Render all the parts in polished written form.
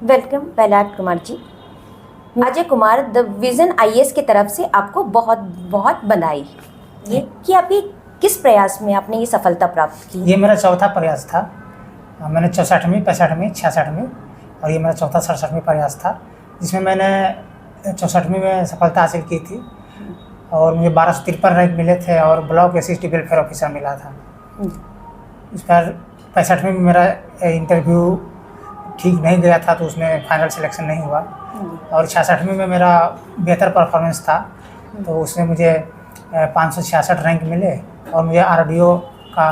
Welcome Prahlad Kumar ji. Ajay Kumar the Vision IAS की तरफ से आपको बहुत बहुत बधाई। ये कि आपकी किस प्रयास में आपने ये सफलता प्राप्त की? ये मेरा चौथा प्रयास था। मैंने 64वीं 65वीं 66वीं और ये मेरा चौथा 67वीं प्रयास था, जिसमें मैंने 64वीं में सफलता हासिल की थी और मुझे 1253 रैंक मिले थे और ब्लॉक एसिस्टी वेलफेयर ऑफिसर मिला था। इस पर 65वीं में मेरा इंटरव्यू ठीक नहीं गया था तो उसमें फाइनल सिलेक्शन नहीं हुआ और 66वीं में मेरा बेहतर परफॉर्मेंस था तो उसमें मुझे 566 रैंक मिले और मुझे आरडीओ का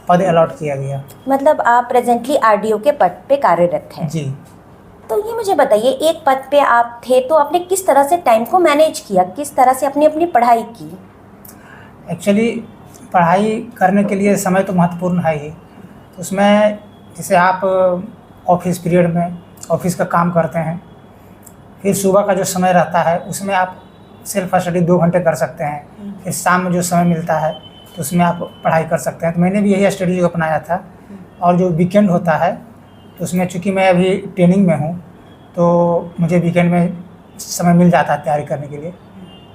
पद अलॉट किया गया। मतलब आप प्रेजेंटली आरडीओ के पद पे कार्यरत हैं? जी। तो ये मुझे बताइए, एक पद पे आप थे तो आपने किस तरह से टाइम को मैनेज किया, किस तरह से अपनी अपनी पढ़ाई की? एक्चुअली पढ़ाई करने के लिए समय तो महत्वपूर्ण है ही। उसमें जैसे आप ऑफिस पीरियड में ऑफिस का काम करते हैं, फिर सुबह का जो समय रहता है उसमें आप सेल्फ स्टडी 2 घंटे कर सकते हैं, फिर शाम में जो समय मिलता है तो उसमें आप पढ़ाई कर सकते हैं। तो मैंने भी यही स्टडी अपनाया था। और जो वीकेंड होता है तो उसमें चूँकि मैं अभी ट्रेनिंग में हूँ तो मुझे वीकेंड में समय मिल जाता है तैयारी करने के लिए,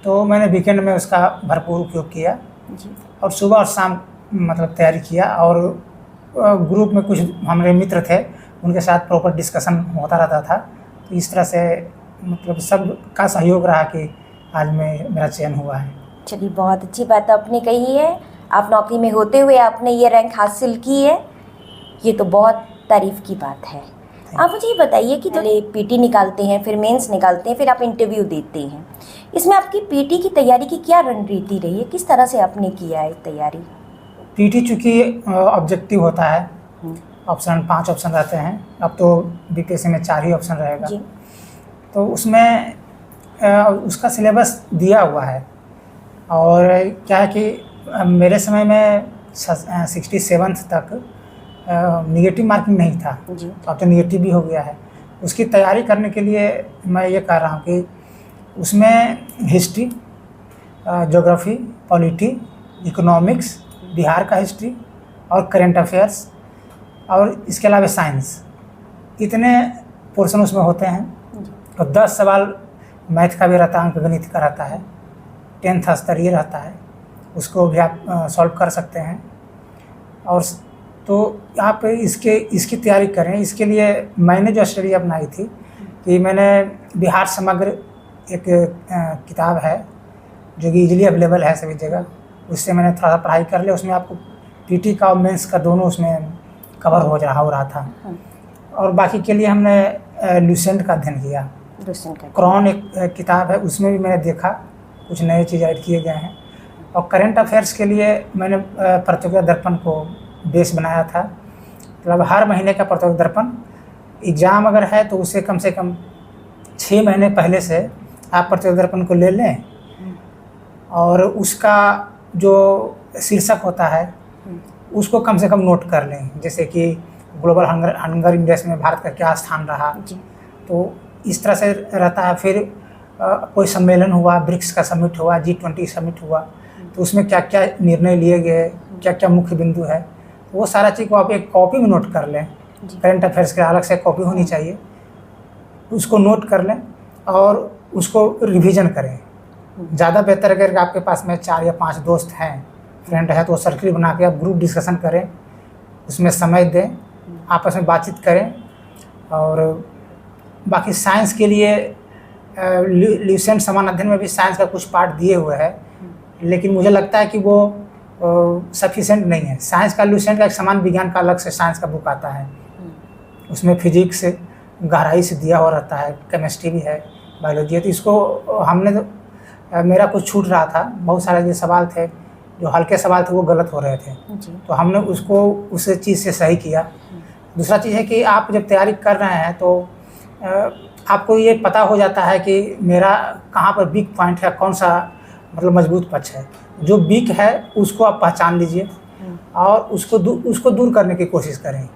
तो मैंने वीकेंड में उसका भरपूर उपयोग किया और सुबह और शाम मतलब तैयारी किया। और ग्रुप में कुछ हमारे मित्र थे, उनके साथ प्रॉपर डिस्कशन होता रहता था। तो इस तरह से मतलब सब का सहयोग रहा कि आज मेरा चयन हुआ है। चलिए, बहुत अच्छी बात आपने कही है। आप नौकरी में होते हुए आपने ये रैंक हासिल की है, ये तो बहुत तारीफ़ की बात है। आप मुझे ये बताइए कि जो पीटी निकालते हैं, फिर मेंस निकालते हैं, फिर आप इंटरव्यू देते हैं, इसमें आपकी पीटी की तैयारी की क्या रणनीति रही है? किस तरह से आपने किया है तैयारी? पीटी चूँकि ऑब्जेक्टिव होता है, ऑप्शन 5 ऑप्शन रहते हैं, अब तो बीपीएससी में 4 ही ऑप्शन रहेगा जी। तो उसमें उसका सिलेबस दिया हुआ है। और क्या है कि मेरे समय में 67th तक निगेटिव मार्किंग नहीं था जी। तो अब तो निगेटिव भी हो गया है। उसकी तैयारी करने के लिए मैं ये कह रहा हूँ कि उसमें history, geography, polity, economics, Bihar का हिस्ट्री और करेंट अफेयर्स और इसके अलावा साइंस, इतने पोर्शन उसमें होते हैं। तो 10 सवाल मैथ का भी रहता है, अंकगणित का रहता है, 10th स्तरीय रहता है, उसको भी आप सॉल्व कर सकते हैं। और तो आप इसकी तैयारी करें। इसके लिए मैंने जो स्टडी अपनाई थी कि मैंने बिहार समग्र एक किताब है जो कि ईजिली अवेलेबल है सभी जगह, उससे मैंने थोड़ा सा पढ़ाई कर लिया। उसमें आपको पीटी का और मेंस का दोनों उसमें कवर हो रहा था। और बाकी के लिए हमने लूसेंट का अध्ययन किया। क्रॉन एक किताब है, उसमें भी मैंने देखा कुछ नए चीज़ ऐड किए गए हैं। और करेंट अफेयर्स के लिए मैंने प्रतियोगिता दर्पण को बेस बनाया था। मतलब हर महीने का प्रतियोगिता दर्पण एग्ज़ाम अगर है तो उससे कम 6 महीने पहले से आप प्रतियोगिता दर्पण को ले लें और उसका जो शीर्षक होता है उसको कम से कम नोट कर लें। जैसे कि ग्लोबल हंगर इंडेक्स में भारत का क्या स्थान रहा, तो इस तरह से रहता है। फिर कोई सम्मेलन हुआ, ब्रिक्स का समिट हुआ, G20 समिट हुआ, तो उसमें क्या क्या निर्णय लिए गए, क्या क्या मुख्य बिंदु है, वो सारा चीज़ को आप एक कॉपी में नोट कर लें। करेंट अफेयर्स के अलग से कॉपी होनी चाहिए, उसको नोट कर लें और उसको रिवीजन करें। ज़्यादा बेहतर अगर आपके पास में 4 या 5 दोस्त हैं, फ्रेंड है, तो सर्किल बना के आप ग्रुप डिस्कशन करें, उसमें समय दें, आपस में बातचीत करें। और बाकी साइंस के लिए ल्यूसेंट समान अध्ययन में भी साइंस का कुछ पार्ट दिए हुए है, लेकिन मुझे लगता है कि वो सफिशेंट नहीं है। साइंस का ल्यूसेंट का एक समान विज्ञान का अलग से साइंस का बुक आता है, उसमें फिजिक्स गहराई से दिया हुआ रहता है, केमिस्ट्री भी है, बायोलॉजी है। तो इसको हमने मेरा कुछ छूट रहा था, बहुत सारे जो सवाल थे, जो हल्के सवाल थे वो गलत हो रहे थे, तो हमने उसको उस चीज़ से सही किया। दूसरा चीज़ है कि आप जब तैयारी कर रहे हैं तो आपको ये पता हो जाता है कि मेरा कहाँ पर वीक पॉइंट है, कौन सा मतलब मजबूत पक्ष है। जो वीक है उसको आप पहचान लीजिए और उसको दूर करने की कोशिश करें।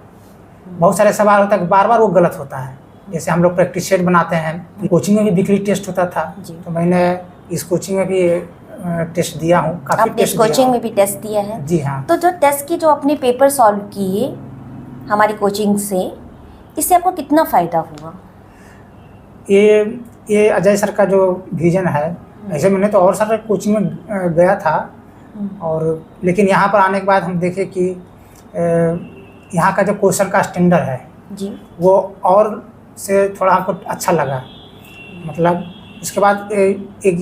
बहुत सारे सवाल होता है कि बार बार वो गलत होता है। जैसे हम लोग प्रैक्टिस सेट बनाते हैं, कोचिंग में भी वीकली टेस्ट होता था, तो मैंने इस कोचिंग में भी टेस्ट दिया हूँ, काफ़ी टेस्ट कोचिंग में भी टेस्ट दिया है? जी हाँ। तो जो टेस्ट की जो अपने पेपर सॉल्व किए हमारी कोचिंग से, इससे आपको कितना फ़ायदा हुआ? ये अजय सर का जो विजन है, ऐसे मैंने तो और सारे कोचिंग में गया था, और लेकिन यहाँ पर आने के बाद हम देखे कि यहाँ का जो क्वेश्चन का स्टैंडर्ड है जी, वो और से थोड़ा हमको अच्छा लगा। मतलब उसके बाद एक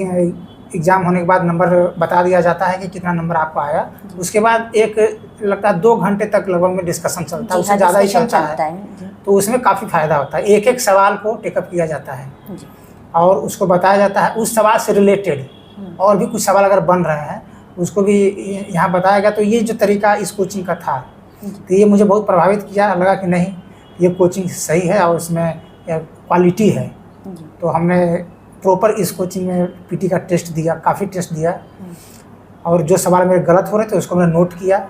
एग्ज़ाम होने के बाद नंबर बता दिया जाता है कि कितना नंबर आपको आया। उसके बाद एक लगता है 2 घंटे तक लगभग में डिस्कशन चलता है, उससे ज़्यादा ही चलता है। तो उसमें काफ़ी फ़ायदा होता है। एक एक सवाल को टेकअप किया जाता है जी, और उसको बताया जाता है उस सवाल से रिलेटेड और भी कुछ सवाल अगर बन रहे हैं उसको भी यहाँ बताया गया। तो ये जो तरीका इस कोचिंग का था, तो ये मुझे बहुत प्रभावित किया। लगा कि नहीं, ये कोचिंग सही है और इसमें क्वालिटी है। तो हमने प्रॉपर इस कोचिंग में पीटी का टेस्ट दिया, काफ़ी टेस्ट दिया, और जो सवाल मेरे गलत हो रहे थे उसको मैंने नोट किया।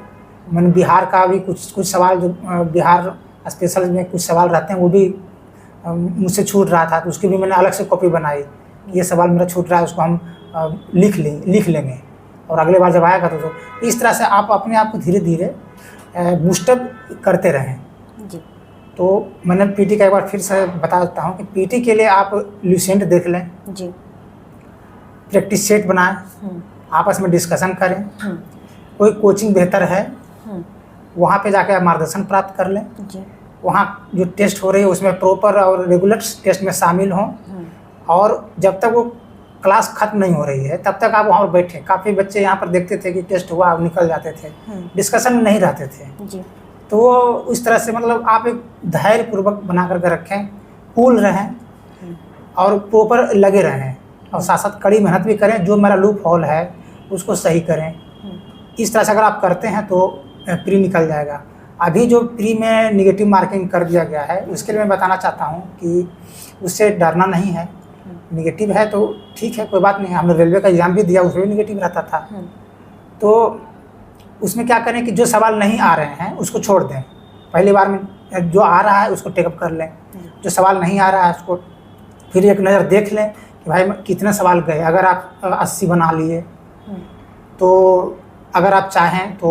मैंने बिहार का भी कुछ सवाल, जो बिहार स्पेशल में कुछ सवाल रहते हैं वो भी मुझसे छूट रहा था, तो उसकी भी मैंने अलग से कॉपी बनाई। ये सवाल मेरा छूट रहा है, उसको हम लिख लेंगे और अगले बार जब आएगा तो इस तरह से आप अपने आप को धीरे धीरे बूस्टअप करते रहें। जी, तो मैंने पीटी का एक बार फिर से बता देता हूँ कि पीटी के लिए आप ल्यूसेंट देख लें जी, प्रैक्टिस सेट बनाएं, आपस में डिस्कशन करें, कोई कोचिंग बेहतर है वहाँ पे जाके आप मार्गदर्शन प्राप्त कर लें। जी, वहाँ जो टेस्ट हो रही है उसमें प्रॉपर और रेगुलर टेस्ट में शामिल हों, और जब तक वो क्लास खत्म नहीं हो रही है तब तक आप वहाँ पर बैठें। काफ़ी बच्चे यहाँ पर देखते थे कि टेस्ट हुआ और निकल जाते थे, डिस्कशन में नहीं रहते थे। जी, तो वो उस तरह से मतलब आप एक धैर्यपूर्वक बना करके रखें, कूल रहें और प्रॉपर लगे रहें, और साथ साथ कड़ी मेहनत भी करें। जो मेरा लूप होल है उसको सही करें। इस तरह से अगर आप करते हैं तो प्री निकल जाएगा। अभी जो प्री में निगेटिव मार्किंग कर दिया गया है उसके लिए मैं बताना चाहता हूँ कि उससे डरना नहीं है। निगेटिव है तो ठीक है, कोई बात नहीं। हमने रेलवे का एग्ज़ाम भी दिया, उसमें भी निगेटिव रहता था। तो उसमें क्या करें कि जो सवाल नहीं आ रहे हैं उसको छोड़ दें। पहली बार में जो आ रहा है उसको टेकअप कर लें, जो सवाल नहीं आ रहा है उसको फिर एक नज़र देख लें कि भाई कितने सवाल गए। अगर आप 80 बना लिए तो अगर आप चाहें तो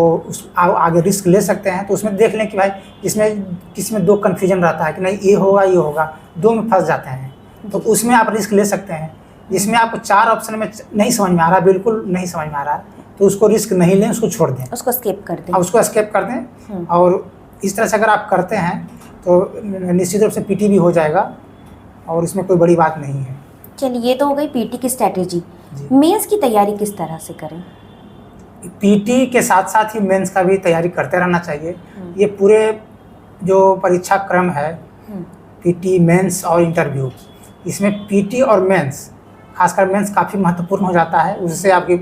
आगे रिस्क ले सकते हैं। तो उसमें देख लें कि भाई किसमें 2 कन्फ्यूजन रहता है कि नहीं ये होगा, 2 में फंस जाते हैं, तो उसमें आप रिस्क ले सकते हैं। जिसमें आपको 4 ऑप्शन में नहीं समझ में आ रहा, बिल्कुल नहीं समझ में आ रहा, तो उसको रिस्क नहीं लें, उसको छोड़ दें, उसको स्किप कर दें। उसको स्किप कर दें। और इस तरह से अगर आप करते हैं तो निश्चित रूप से पीटी भी हो जाएगा और इसमें कोई बड़ी बात नहीं है। चलिए, ये तो हो गई पीटी की स्ट्रैटेजी। मेंस की तैयारी किस तरह से करें? पीटी के साथ साथ ही मेंस का भी तैयारी करते रहना चाहिए। ये पूरे जो परीक्षा क्रम है, पीटी, मेंस और इंटरव्यू, इसमें पीटी और मेंस, खासकर मेंस काफ़ी महत्वपूर्ण हो जाता है। उससे आपकी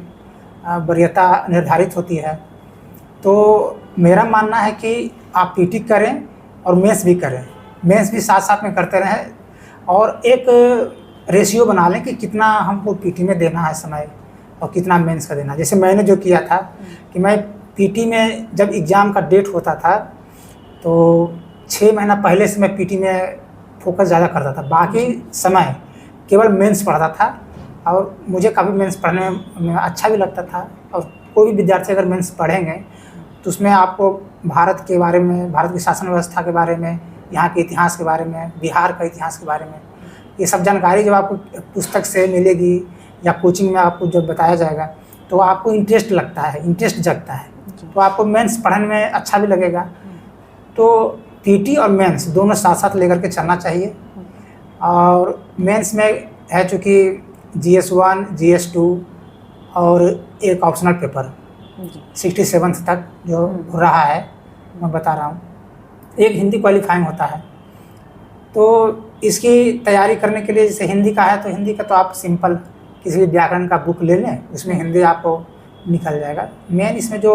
वरीयता निर्धारित होती है। तो मेरा मानना है कि आप पीटी करें और मेंस भी करें, मेंस भी साथ साथ में करते रहें, और एक रेशियो बना लें कि कितना हमको पीटी में देना है समय और कितना मेंस का देना। जैसे मैंने जो किया था कि मैं पीटी में जब एग्ज़ाम का डेट होता था तो 6 महीना पहले से मैं पीटी में फोकस ज़्यादा करता था, बाकी समय केवल मेंस पढ़ता था। और मुझे काफ़ी मेंस पढ़ने में अच्छा भी लगता था। और कोई भी विद्यार्थी अगर मेंस पढ़ेंगे तो उसमें आपको भारत के बारे में, भारत की शासन व्यवस्था के बारे में, यहाँ के इतिहास के बारे में, बिहार का इतिहास के बारे में, ये सब जानकारी जब आपको पुस्तक से मिलेगी या कोचिंग में आपको जब बताया जाएगा तो आपको इंटरेस्ट लगता है, इंटरेस्ट जगता है, तो आपको मेंस पढ़ने में अच्छा भी लगेगा। तो पीटी और मेंस दोनों साथ साथ लेकर के चलना चाहिए। और मेंस में है चूँकि GS1, GS2 और एक ऑप्शनल पेपर 67 तक जो रहा है, मैं बता रहा हूँ, एक हिंदी क्वालिफाइंग होता है। तो इसकी तैयारी करने के लिए जैसे हिंदी का है तो हिंदी का तो आप सिंपल किसी भी व्याकरण का बुक ले लें, उसमें हिंदी आपको निकल जाएगा। मेन इसमें जो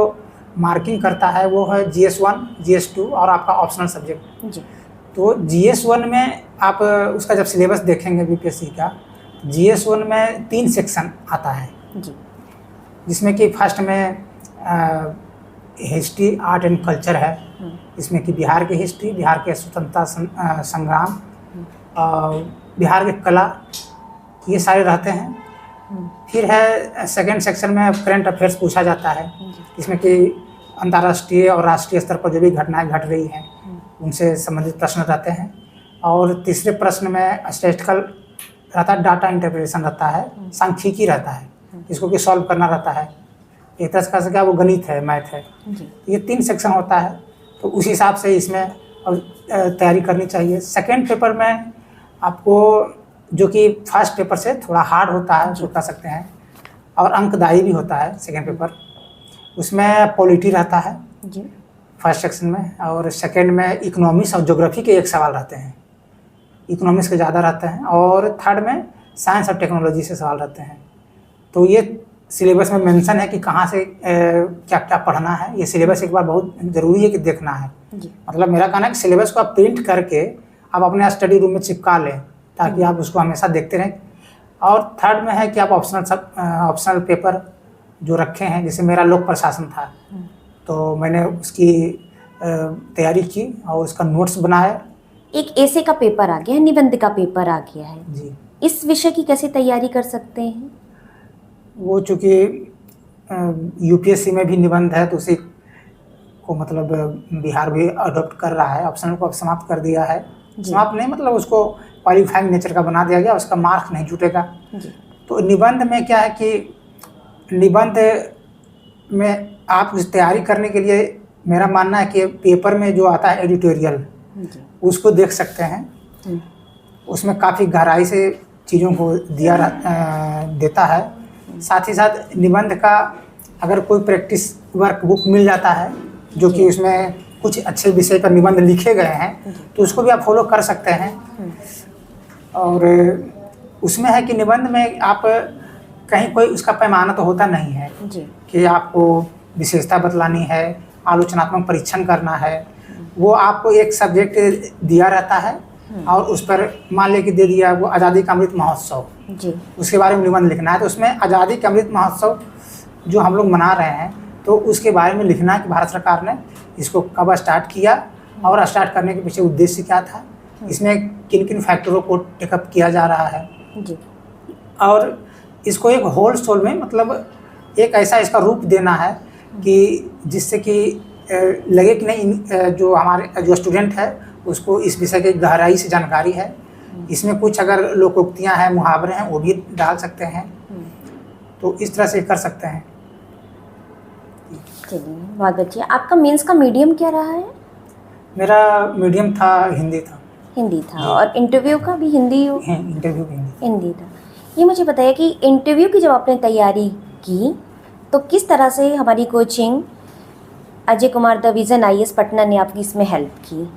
मार्किंग करता है वो है GS1, GS2 और आपका ऑप्शनल सब्जेक्ट जी। तो GS1 में आप उसका जब सिलेबस देखेंगे बीपीएससी का, GS1 में 3 सेक्शन आता है जी, जिसमें कि फर्स्ट में हिस्ट्री, आर्ट एंड कल्चर है। इसमें कि बिहार की हिस्ट्री, बिहार के स्वतंत्रता संग्राम, बिहार की कला, ये सारे रहते हैं। फिर है सेकेंड सेक्शन में करंट अफेयर्स पूछा जाता है, इसमें कि अंतर्राष्ट्रीय और राष्ट्रीय स्तर पर जो भी घटनाएं घट रही हैं उनसे संबंधित प्रश्न रहते हैं। और तीसरे प्रश्न में स्टैटिस्टिकल रहता है, डाटा इंटरप्रिटेशन रहता है, सांख्यिकी रहता है, इसको कि सॉल्व करना रहता है। एक तरह से क्या वो गणित है, मैथ है। जी। ये 3 सेक्शन होता है, तो उस हिसाब से इसमें तैयारी करनी चाहिए। सेकेंड पेपर में आपको जो कि फर्स्ट पेपर से थोड़ा हार्ड होता है, उसको कह सकते हैं, और अंकदायी भी होता है सेकेंड पेपर। उसमें पॉलिटी रहता है जी। फर्स्ट सेक्शन में, और सेकेंड में इकोनॉमिक्स और ज्योग्राफी के 1 सवाल रहते हैं, इकोनॉमिक्स के ज़्यादा रहते हैं, और थर्ड में साइंस और टेक्नोलॉजी से सवाल रहते हैं। तो ये सिलेबस में मेंशन है कि कहाँ से क्या क्या पढ़ना है। ये सिलेबस एक बार बहुत ज़रूरी है कि देखना है। जी। मतलब मेरा कहना है कि सिलेबस को आप प्रिंट करके आप अपने स्टडी रूम में चिपका लें, ताकि आप उसको हमेशा देखते रहें। और थर्ड में है कि आप ऑप्शनल पेपर जो रखे हैं, जैसे मेरा लोक प्रशासन था, तो मैंने उसकी तैयारी की और उसका नोट्स बनाया। एक ऐसे का पेपर आ गया है, निबंध का पेपर आ गया है जी। इस विषय की कैसे तैयारी कर सकते हैं? वो चूँकि यूपीएससी में भी निबंध है, तो उसी को मतलब बिहार भी अडॉप्ट कर रहा है। ऑप्शनल को अब समाप्त कर दिया है, समाप्त नहीं मतलब उसको क्वालिफाइंग नेचर का बना दिया गया, उसका मार्क नहीं जुटेगा। तो निबंध में क्या है कि निबंध में आप उस तैयारी करने के लिए मेरा मानना है कि पेपर में जो आता है एडिटोरियल, उसको देख सकते हैं। उसमें काफ़ी गहराई से चीज़ों को देता है। साथ ही साथ निबंध का अगर कोई प्रैक्टिस वर्क बुक मिल जाता है, जो कि उसमें कुछ अच्छे विषय पर निबंध लिखे गए हैं, तो उसको भी आप फॉलो कर सकते हैं। और उसमें है कि निबंध में आप कहीं कोई उसका पैमाना तो होता नहीं है कि आपको विशेषता बतलानी है, आलोचनात्मक परीक्षण करना है। वो आपको एक सब्जेक्ट दिया रहता है और उस पर मान ले कि दे दिया वो आज़ादी का अमृत महोत्सव, उसके बारे में निबंध लिखना है। तो उसमें आज़ादी का अमृत महोत्सव जो हम लोग मना रहे हैं, तो उसके बारे में लिखना है कि भारत सरकार ने इसको कब स्टार्ट किया और स्टार्ट करने के पीछे उद्देश्य क्या था, इसमें किन किन फैक्टरों को टेकअप किया जा रहा है जी। और इसको एक होल सोल में मतलब एक ऐसा इसका रूप देना है कि जिससे कि लगे कि नहीं जो हमारे जो स्टूडेंट है उसको इस विषय की गहराई से जानकारी है। इसमें कुछ अगर लोकोक्तियाँ हैं, मुहावरे हैं, वो भी डाल सकते हैं। तो इस तरह से कर सकते हैं। चलिए बहुत अच्छी। आपका मेंस का मीडियम क्या रहा है? मेरा मीडियम था हिंदी था। हिंदी था और इंटरव्यू का भी हिंदी हो? इंटरव्यू भी हिंदी था। ये मुझे बताइए कि इंटरव्यू की जब आपने तैयारी की तो किस तरह से हमारी coaching Ajay Kumar the vision IAS Patna ने आपकी इसमें हेल्प की?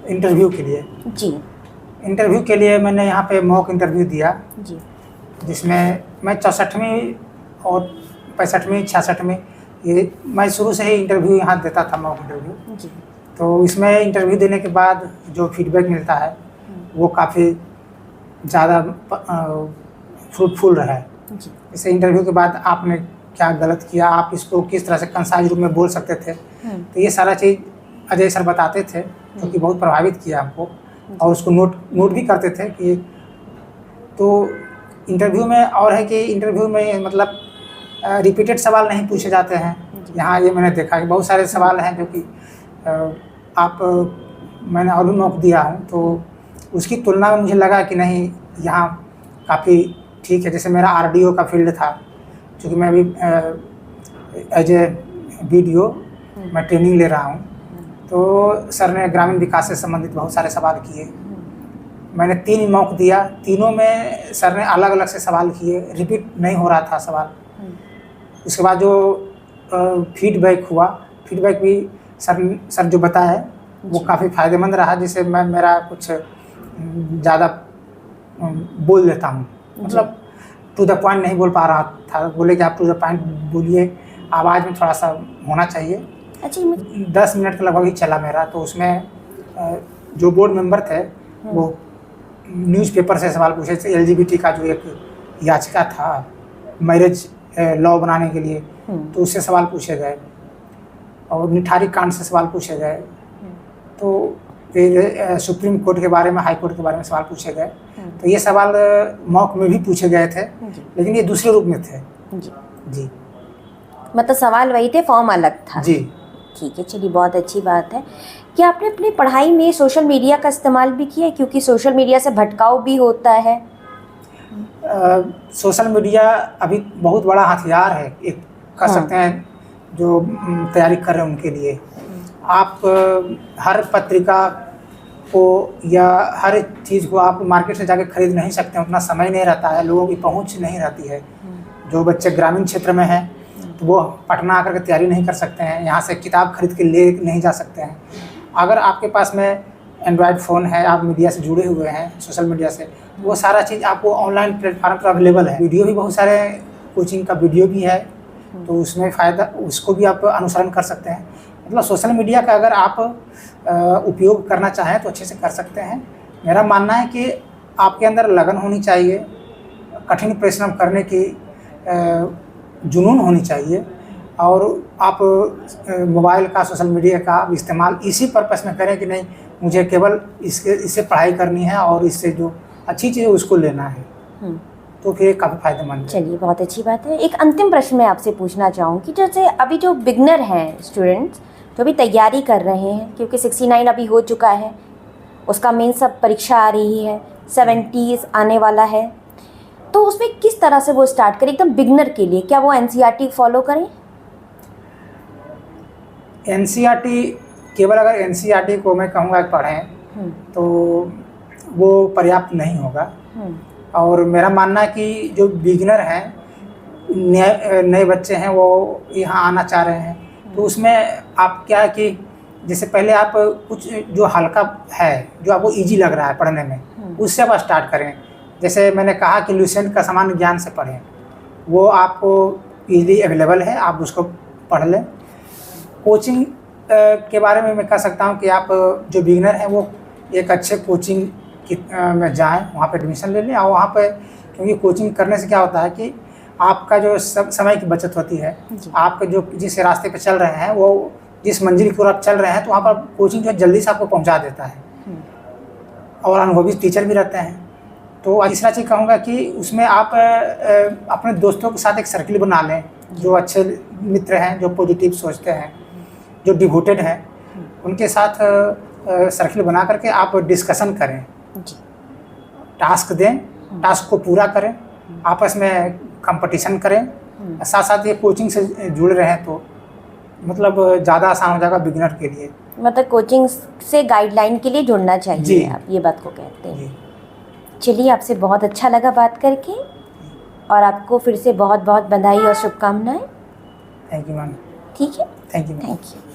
इंटरव्यू के लिए जी। इंटरव्यू के लिए मैंने यहाँ पे मॉक इंटरव्यू दिया जी, जिसमें मैं 64वीं और 65वीं 66वीं ये मैं शुरू से ही इंटरव्यू यहाँ देता था, मॉक इंटरव्यू जी। तो इसमें इंटरव्यू देने के बाद जो फीडबैक मिलता है वो काफ़ी ज़्यादा फ्रूटफुल रहा है। जैसे इंटरव्यू के बाद आपने क्या गलत किया, आप इसको किस तरह से कंसाइज रूप में बोल सकते थे, तो ये सारा चीज़ अजय सर बताते थे, जो कि बहुत प्रभावित किया हमको। और उसको नोट भी करते थे कि तो इंटरव्यू में और है कि इंटरव्यू में मतलब रिपीटेड सवाल नहीं पूछे जाते हैं। यहाँ ये मैंने देखा कि बहुत सारे सवाल हैं जो कि मैंने और भी मौक दिया हूँ, तो उसकी तुलना में मुझे लगा कि नहीं यहाँ काफ़ी ठीक है। जैसे मेरा RDO का फील्ड था, क्योंकि मैं अभी एज ए BDO मैं ट्रेनिंग ले रहा हूँ, तो सर ने ग्रामीण विकास से संबंधित बहुत सारे सवाल किए। मैंने 3 मौक दिया, तीनों में सर ने अलग अलग से सवाल किए, रिपीट नहीं हो रहा था सवाल। उसके बाद जो फीडबैक हुआ, फीडबैक भी सर जो बताया वो काफ़ी फ़ायदेमंद रहा, जिससे मैं मेरा कुछ ज़्यादा बोल लेता हूँ, मतलब टू द पॉइंट नहीं बोल पा रहा था। बोले कि आप टू द पॉइंट बोलिए, आवाज़ में थोड़ा सा होना चाहिए। अच्छा, 10 मिनट के लगभग ही चला मेरा। तो उसमें जो बोर्ड मेंबर थे वो न्यूज़पेपर से सवाल पूछे थे। LGBT का जो एक याचिका था मैरिज लॉ बनाने के लिए, तो उससे सवाल पूछे गए, और निठारी कांड से सवाल पूछे गए। तो फिर सुप्रीम कोर्ट के बारे में, हाई कोर्ट के बारे में सवाल पूछे गए। तो ये सवाल मॉक में भी पूछे गए थे, लेकिन ये दूसरे रूप में थे। जी, मतलब सवाल वही थे, फॉर्म अलग था। जी। ठीक है, चलिए बहुत अच्छी बात है। क्या आपने अपनी पढ़ाई में सोशल मीडिया का इस्तेमाल भी किया है, क्योंकि सोशल मीडिया से भटकाव भी होता है? सोशल मीडिया अभी बहुत बड़ा हथियार है, एक कह सकते हैं जो तैयारी कर रहे हैं उनके लिए। आप हर पत्रिका को या हर चीज़ को आप मार्केट से जाके खरीद नहीं सकते हैं, उतना समय नहीं रहता है, लोगों की पहुंच नहीं रहती है। जो बच्चे ग्रामीण क्षेत्र में हैं तो वो पटना आकर के तैयारी नहीं कर सकते हैं, यहाँ से किताब खरीद के ले नहीं जा सकते हैं। अगर आपके पास में एंड्रॉयड फ़ोन है, आप मीडिया से जुड़े हुए हैं सोशल मीडिया से, वो सारा चीज़ आपको ऑनलाइन प्लेटफार्म पर अवेलेबल है। वीडियो भी बहुत सारे कोचिंग का वीडियो भी है, तो उसमें फ़ायदा, उसको भी आप अनुसरण कर सकते हैं। मतलब सोशल मीडिया का अगर आप उपयोग करना चाहें तो अच्छे से कर सकते हैं। मेरा मानना है कि आपके अंदर लगन होनी चाहिए, कठिन परिश्रम करने की जुनून होनी चाहिए, और आप मोबाइल का, सोशल मीडिया का इस्तेमाल इसी पर्पस में करें कि नहीं मुझे केवल इससे पढ़ाई करनी है और इससे जो अच्छी चीज़ है उसको लेना है, तो फिर काफ़ी फायदेमंद है। चलिए बहुत अच्छी बात है। एक अंतिम प्रश्न मैं आपसे पूछना चाहूँगी, जैसे अभी जो बिगनर हैं स्टूडेंट्स जो भी तैयारी कर रहे हैं, क्योंकि 69 अभी हो चुका है, उसका मेन सब परीक्षा आ रही है, 70s आने वाला है, तो उसमें किस तरह से वो स्टार्ट करें एकदम बिगनर के लिए? क्या वो एनसीईआरटी फॉलो करें? एनसीईआरटी, केवल अगर एनसीईआरटी को मैं कहूँगा कि पढ़ें तो वो पर्याप्त नहीं होगा। और मेरा मानना है कि जो बिगिनर हैं, नए बच्चे हैं, वो यहाँ आना चाह रहे हैं, तो उसमें आप क्या है कि जैसे पहले आप कुछ जो हल्का है, जो आपको इजी लग रहा है पढ़ने में, उससे आप स्टार्ट करें। जैसे मैंने कहा कि लुसेंट का सामान्य ज्ञान से पढ़ें, वो आपको इजीली अवेलेबल है, आप उसको पढ़ लें। कोचिंग के बारे में मैं कह सकता हूँ कि आप जो बिगिनर हैं वो एक अच्छे कोचिंग में जाएं, वहाँ पे एडमिशन ले लें। और वहाँ पे, क्योंकि कोचिंग करने से क्या होता है कि आपका जो समय की बचत होती है, आप जो जिस रास्ते पे चल रहे हैं, वो जिस मंजिल की ओर आप चल रहे हैं, तो वहाँ पर कोचिंग जो है जल्दी से आपको पहुँचा देता है, और अनुभवी टीचर भी रहते हैं। तो तीसरा चीज़ कहूँगा कि उसमें आप अपने दोस्तों के साथ एक सर्किल बना लें, जो अच्छे मित्र हैं, जो पॉजिटिव सोचते हैं, जो डिवोटेड हैं, उनके साथ सर्किल बना करके आप डिस्कशन करें, टास्क दें, टास्क को पूरा करें, आपस में कंपटीशन करें, साथ साथ ये कोचिंग से जुड़ रहे हैं तो मतलब ज़्यादा आसान हो जाएगा बिगिनर के लिए। मतलब कोचिंग से गाइडलाइन के लिए जुड़ना चाहिए, आप ये बात को कहते हैं। चलिए, आपसे बहुत अच्छा लगा बात करके, और आपको फिर से बहुत बहुत बधाई और शुभकामनाएं। Thank you ma'am. ठीक है, थैंक यू। Thank you.